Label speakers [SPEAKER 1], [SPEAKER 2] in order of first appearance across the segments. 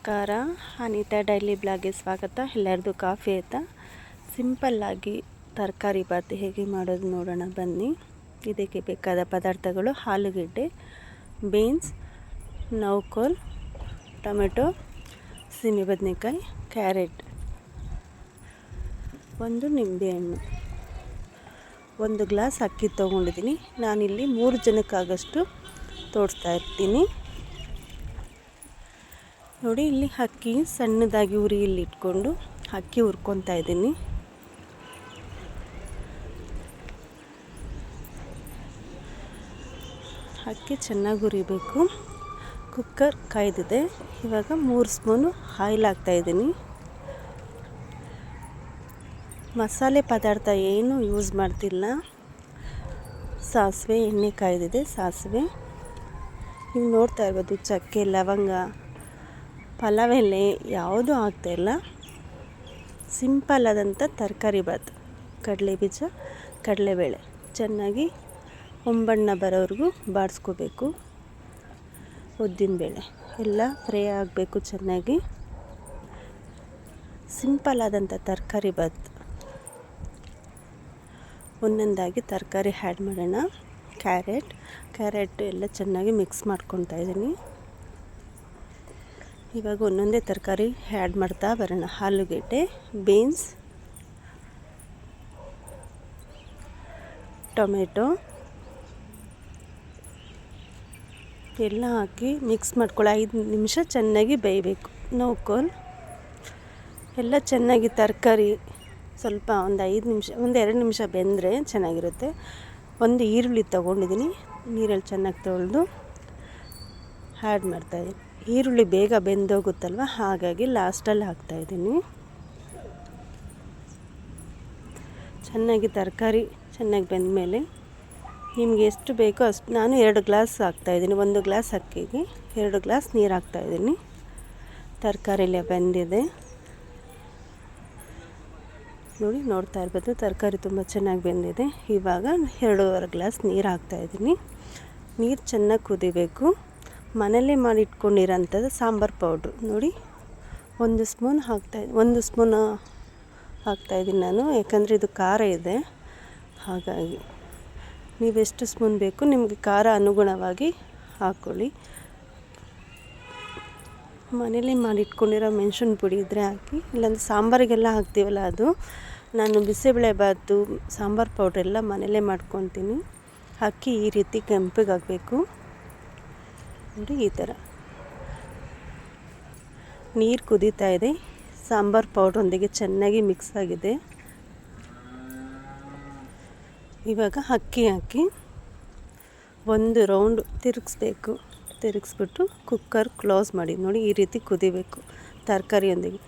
[SPEAKER 1] ನಮಸ್ಕಾರ. ಅನಿತಾ ಡೈಲಿ ಬ್ಲಾಗ್ಗೆ ಸ್ವಾಗತ. ಎಲ್ಲರದು ಕಾಫಿ ಆಯಿತಾ? ಸಿಂಪಲ್ಲಾಗಿ ತರಕಾರಿ ಬಾತ್ ಹೇಗೆ ಮಾಡೋದು ನೋಡೋಣ ಬನ್ನಿ. ಇದಕ್ಕೆ ಬೇಕಾದ ಪದಾರ್ಥಗಳು: ಆಲೂಗೆಡ್ಡೆ, ಬೀನ್ಸ್, ನೌಕೋಲ್, ಟೊಮೆಟೊ, ಸೀಮೆ ಬದನೆಕಾಯಿ, ಕ್ಯಾರೆಟ್, ಒಂದು ನಿಂಬೆಹಣ್ಣು, ಒಂದು ಗ್ಲಾಸ್ ಅಕ್ಕಿ ತೊಗೊಂಡಿದ್ದೀನಿ. ನಾನಿಲ್ಲಿ 3 ಜನಕ್ಕಾಗಷ್ಟು ತೋರಿಸ್ತಾ ಇರ್ತೀನಿ. ನೋಡಿ, ಇಲ್ಲಿ ಅಕ್ಕಿ ಸಣ್ಣದಾಗಿ ಉರಿಯಲ್ಲಿ ಇಟ್ಕೊಂಡು ಅಕ್ಕಿ ಹುರ್ಕೊತಾ ಇದ್ದೀನಿ. ಅಕ್ಕಿ ಚೆನ್ನಾಗಿ ಹುರಿಬೇಕು. ಕುಕ್ಕರ್ ಕಾಯ್ದಿದೆ. ಇವಾಗ 3 ಸ್ಪೂನು ಆಯಿಲ್ ಹಾಕ್ತಾಯಿದ್ದೀನಿ. ಮಸಾಲೆ ಪದಾರ್ಥ ಏನು ಯೂಸ್ ಮಾಡ್ತಿಲ್ಲ. ಸಾಸಿವೆ, ಎಣ್ಣೆ ಕಾಯ್ದಿದೆ. ಸಾಸಿವೆ ನೀವು ನೋಡ್ತಾ ಇರ್ಬೋದು. ಚಕ್ಕೆ, ಲವಂಗ, ಪಲಾವ್ ಎಲೆ ಯಾವುದೂ ಆಗ್ತಾಯಿಲ್ಲ. ಸಿಂಪಲ್ ಆದಂಥ ತರಕಾರಿ ಬಾತ್. ಕಡಲೆ ಬೀಜ, ಕಡಲೆಬೇಳೆ ಚೆನ್ನಾಗಿ ಹೊಂಬಣ್ಣ ಬರೋವರೆಗೂ ಬಾಡಿಸ್ಕೋಬೇಕು. ಉದ್ದಿನಬೇಳೆ ಎಲ್ಲ ಫ್ರೈ ಆಗಬೇಕು ಚೆನ್ನಾಗಿ. ಸಿಂಪಲ್ ಆದಂಥ ತರಕಾರಿ ಬಾತ್. ಒಂದೊಂದಾಗಿ ತರಕಾರಿ ಆ್ಯಡ್ ಮಾಡೋಣ. ಕ್ಯಾರೆಟ್ ಎಲ್ಲ ಚೆನ್ನಾಗಿ ಮಿಕ್ಸ್ ಮಾಡ್ಕೊತಾ ಇದ್ದೀನಿ. ಇವಾಗ ಒಂದೊಂದೇ ತರಕಾರಿ ಆ್ಯಡ್ ಮಾಡ್ತಾ ಬರೋಣ. ಆಲೂಗೆಡ್ಡೆ, ಬೀನ್ಸ್, ಟೊಮೆಟೊ ಎಲ್ಲ ಹಾಕಿ ಮಿಕ್ಸ್ ಮಾಡ್ಕೊಳ್ಳಿ. 5 ನಿಮಿಷ ಚೆನ್ನಾಗಿ ಬೇಯಬೇಕು. ನೌಕೋಲ್ ಎಲ್ಲ ಚೆನ್ನಾಗಿ ತರಕಾರಿ ಸ್ವಲ್ಪ ಒಂದು 5 ನಿಮಿಷ, 1-2 ನಿಮಿಷ ಬೆಂದರೆ ಚೆನ್ನಾಗಿರುತ್ತೆ. ಒಂದು ಈರುಳ್ಳಿ ತೊಗೊಂಡಿದ್ದೀನಿ. ನೀರಲ್ಲಿ ಚೆನ್ನಾಗಿ ತೊಳೆದು ಆ್ಯಡ್ ಮಾಡ್ತಾಯಿದ್ದೀನಿ. ಈರುಳ್ಳಿ ಬೇಗ ಬೆಂದೋಗುತ್ತಲ್ವ, ಹಾಗಾಗಿ ಲಾಸ್ಟಲ್ಲಿ ಹಾಕ್ತಾಯಿದ್ದೀನಿ. ಚೆನ್ನಾಗಿ ತರಕಾರಿ ಚೆನ್ನಾಗಿ ಬೆಂದಮೇಲೆ ನಿಮಗೆ ಎಷ್ಟು ಬೇಕೋ ಅಷ್ಟು, ನಾನು 2 ಗ್ಲಾಸ್ ಹಾಕ್ತಾಯಿದ್ದೀನಿ. 1 ಗ್ಲಾಸ್ ಅಕ್ಕಿಗೆ 2 ಗ್ಲಾಸ್ ನೀರು ಹಾಕ್ತಾಯಿದ್ದೀನಿ. ತರಕಾರಿ ಎಲ್ಲ ಬೆಂದಿದೆ ನೋಡಿ, ನೋಡ್ತಾ ಇರ್ಬೋದು. ತರಕಾರಿ ತುಂಬ ಚೆನ್ನಾಗಿ ಬೆಂದಿದೆ. ಇವಾಗ 2.5 ಗ್ಲಾಸ್ ನೀರು ಹಾಕ್ತಾಯಿದ್ದೀನಿ. ನೀರು ಚೆನ್ನಾಗಿ ಕುದಿಬೇಕು. ಮನೆಯಲ್ಲೇ ಮಾಡಿಟ್ಕೊಂಡಿರೋಂಥದ್ದು ಸಾಂಬಾರು ಪೌಡ್ರು ನೋಡಿ, 1 ಸ್ಪೂನ್ ಹಾಕ್ತಾಯಿದ್ದೀನಿ ನಾನು. ಯಾಕಂದರೆ ಇದು ಖಾರ ಇದೆ, ಹಾಗಾಗಿ ನೀವೆಷ್ಟು ಸ್ಪೂನ್ ಬೇಕು ನಿಮಗೆ ಖಾರ ಅನುಗುಣವಾಗಿ ಹಾಕ್ಕೊಳ್ಳಿ. ಮನೇಲಿ ಮಾಡಿಟ್ಕೊಂಡಿರೋ ಮೆಣಸಿನ ಪುಡಿ ಇದ್ದರೆ ಹಾಕಿ, ಇಲ್ಲಾಂದರೆ ಸಾಂಬಾರಿಗೆಲ್ಲ ಹಾಕ್ತೀವಲ್ಲ ಅದು. ನಾನು ಬಿಸಿಬೇಳೆ ಬಾತು ಸಾಂಬಾರು ಪೌಡ್ರೆಲ್ಲ ಮನೇಲೇ ಮಾಡ್ಕೊತೀನಿ. ಅಕ್ಕಿ ಈ ರೀತಿ ಕೆಂಪಗಾಗಬೇಕು ನೋಡಿ. ಈ ಥರ ನೀರು ಕುದೀತಾ ಇದೆ. ಸಾಂಬಾರು ಪೌಡ್ರೊಂದಿಗೆ ಚೆನ್ನಾಗಿ ಮಿಕ್ಸ್ ಆಗಿದೆ. ಇವಾಗ ಅಕ್ಕಿ ಹಾಕಿ ಒಂದು ರೌಂಡ್ ತಿರುಗಿಸ್ಬಿಟ್ಟು ಕುಕ್ಕರ್ ಕ್ಲೋಸ್ ಮಾಡಿ. ನೋಡಿ, ಈ ರೀತಿ ಕುದಿಬೇಕು ತರಕಾರಿಯೊಂದಿಗೆ.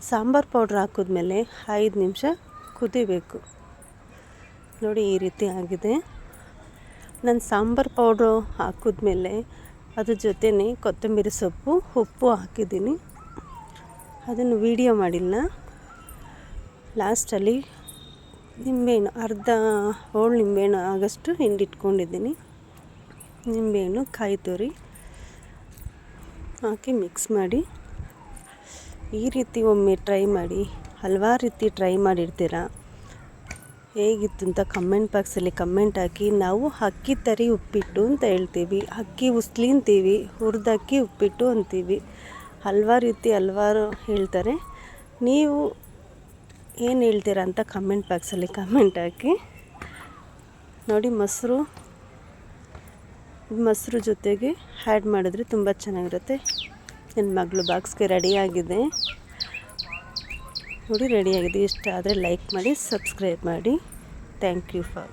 [SPEAKER 1] ಸಾಂಬಾರು ಪೌಡ್ರ್ ಹಾಕಿದ್ಮೇಲೆ 5 ನಿಮಿಷ ಕುದಿಬೇಕು ನೋಡಿ. ಈ ರೀತಿ ಆಗಿದೆ. ನಾನು ಸಾಂಬಾರು ಪೌಡ್ರು ಹಾಕಿದ್ಮೇಲೆ ಅದ್ರ ಜೊತೆನೇ ಕೊತ್ತಂಬರಿ ಸೊಪ್ಪು, ಉಪ್ಪು ಹಾಕಿದ್ದೀನಿ. ಅದನ್ನು ವೀಡಿಯೋ ಮಾಡಿಲ್ಲ. ಲಾಸ್ಟಲ್ಲಿ ನಿಂಬೆಹಣ್ಣು, ಅರ್ಧ ಹೋಳು ನಿಂಬೆಹಣ್ಣು ಆಗಷ್ಟು ಹಿಂಡಿಟ್ಕೊಂಡಿದ್ದೀನಿ. ನಿಂಬೆಹಣ್ಣು, ಕಾಯಿ ತುರಿ ಹಾಕಿ ಮಿಕ್ಸ್ ಮಾಡಿ. ಈ ರೀತಿ ಒಮ್ಮೆ ಟ್ರೈ ಮಾಡಿ. ಹಲವಾರು ರೀತಿ ಟ್ರೈ ಮಾಡಿರ್ತೀರ. ಹೇಗಿತ್ತು ಅಂತ ಕಮೆಂಟ್ ಬಾಕ್ಸಲ್ಲಿ ಕಮೆಂಟ್ ಹಾಕಿ. ನಾವು ಅಕ್ಕಿ ತರಿ ಉಪ್ಪಿಟ್ಟು ಅಂತ ಹೇಳ್ತೀವಿ, ಅಕ್ಕಿ ಉಸ್ಲಿ ಅಂತೀವಿ, ಹುರಿದಕ್ಕಿ ಉಪ್ಪಿಟ್ಟು ಅಂತೀವಿ. ಹಲವಾರು ಹೇಳ್ತಾರೆ. ನೀವು ಏನು ಹೇಳ್ತೀರ ಅಂತ ಕಮೆಂಟ್ ಬಾಕ್ಸಲ್ಲಿ ಕಮೆಂಟ್ ಹಾಕಿ. ನೋಡಿ, ಮೊಸರು ಜೊತೆಗೆ ಆ್ಯಡ್ ಮಾಡಿದ್ರೆ ತುಂಬ ಚೆನ್ನಾಗಿರುತ್ತೆ. ನನ್ನ ಮಗಳು ಬಾಕ್ಸ್ಗೆ ರೆಡಿಯಾಗಿದೆ ನೋಡಿ. ರೆಡಿಯಾಗಿದೆ. ಇಷ್ಟ ಆದರೆ ಲೈಕ್ ಮಾಡಿ, ಸಬ್ಸ್ಕ್ರೈಬ್ ಮಾಡಿ. Thank you for